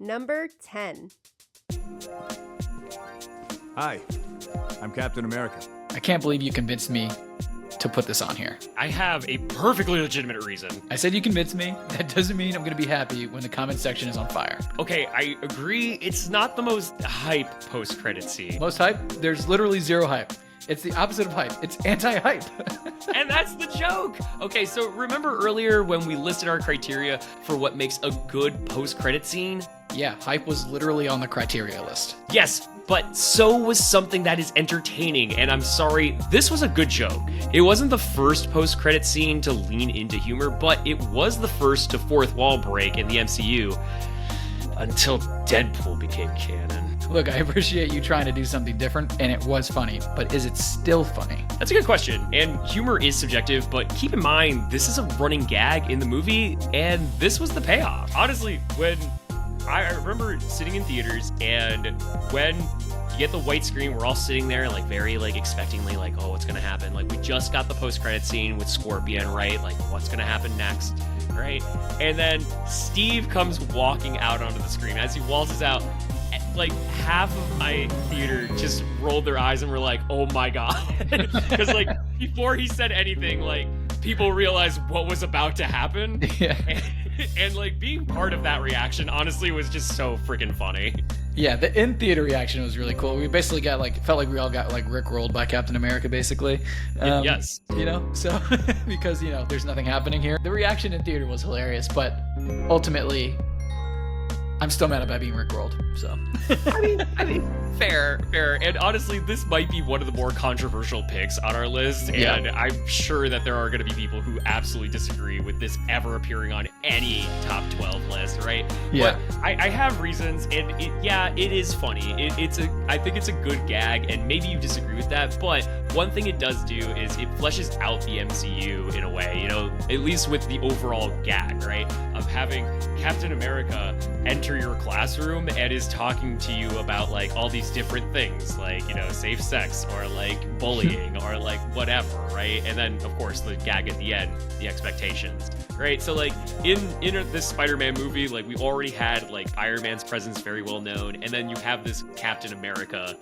Number 10. Hi, I'm Captain America. I can't believe you convinced me to put this on here. I have a perfectly legitimate reason. I said you convinced me. That doesn't mean I'm going to be happy when the comment section is on fire. Okay, I agree. It's not the most hype post-credit scene. Most hype? There's literally zero hype. It's the opposite of hype. It's anti-hype. And that's the joke. Okay, so remember earlier when we listed our criteria for what makes a good post-credit scene? Yeah, hype was literally on the criteria list. Yes, but so was something that is entertaining, and I'm sorry, this was a good joke. It wasn't the first post-credit scene to lean into humor, but it was the first to fourth wall break in the MCU until Deadpool became canon. Look, I appreciate you trying to do something different, and it was funny, but is it still funny? That's a good question, and humor is subjective, but keep in mind, this is a running gag in the movie, and this was the payoff. Honestly, when I remember sitting in theaters, and when you get the white screen, we're all sitting there like very like expectingly like, oh, what's gonna happen? Like we just got the post-credit scene with Scorpion, right? Like what's gonna happen next, right? And then Steve comes walking out onto the screen. As he waltzes out, like half of my theater just rolled their eyes and were like, oh my God. Because like before he said anything, like people realized what was about to happen. Yeah. And like being part of that reaction honestly was just so freaking funny. Yeah, the in-theater reaction was really cool. We basically got felt like we all got like rickrolled by Captain America, basically. Yes. So because, there's nothing happening here. The reaction in theater was hilarious, but ultimately, I'm still mad about being rickrolled, so. I mean, fair. And honestly, this might be one of the more controversial picks on our list, and Yeah. I'm sure that there are going to be people who absolutely disagree with this ever appearing on any top 12 list, right? Yeah. But I have reasons, and it is funny. I think it's a good gag, and maybe you disagree with that, but one thing it does do is it fleshes out the MCU in a way, at least with the overall gag, right? Of having Captain America enter your classroom and is talking to you about like all these different things, like safe sex or like bullying or like whatever, right? And then of course the gag at the end, the expectations, right? So like in this Spider-Man movie, like we already had like Iron Man's presence very well known, and then you have this Captain America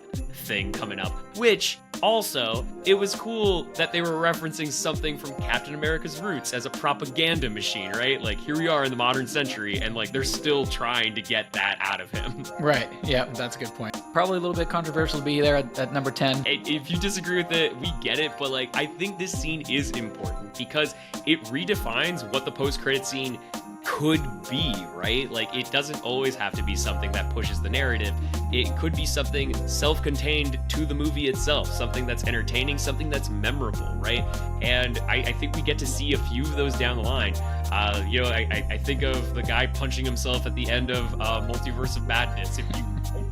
thing coming up, which also it was cool that they were referencing something from Captain America's roots as a propaganda machine, right? Like here we are in the modern century, and like they're still trying to get that out of him. Right, yeah, that's a good point. Probably a little bit controversial to be there at number 10. If you disagree with it, we get it, but like I think this scene is important because it redefines what the post-credit scene could be, right? Like it doesn't always have to be something that pushes the narrative. It could be something self-contained to the movie itself, something that's entertaining, something that's memorable, right? And I think we get to see a few of those down the line. I think of the guy punching himself at the end of Multiverse of Madness. If you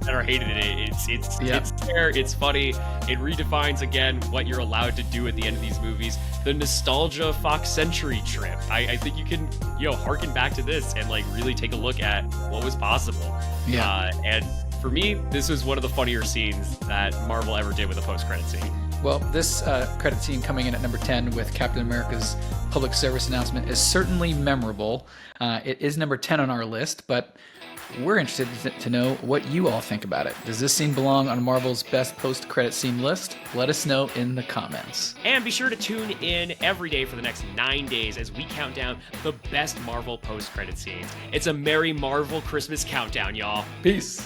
or hated it, it's fair, it's funny. It redefines again what you're allowed to do at the end of these movies. The nostalgia Fox Century trip. I think you can harken back to this and like really take a look at what was possible. Yeah. And for me, this was one of the funnier scenes that Marvel ever did with a post-credit scene. Well, this credit scene coming in at number 10 with Captain America's public service announcement is certainly memorable. It is number 10 on our list, but we're interested to know what you all think about it. Does this scene belong on Marvel's best post-credit scene list? Let us know in the comments. And be sure to tune in every day for the next 9 days as we count down the best Marvel post-credit scenes. It's a Merry Marvel Christmas countdown, y'all. Peace.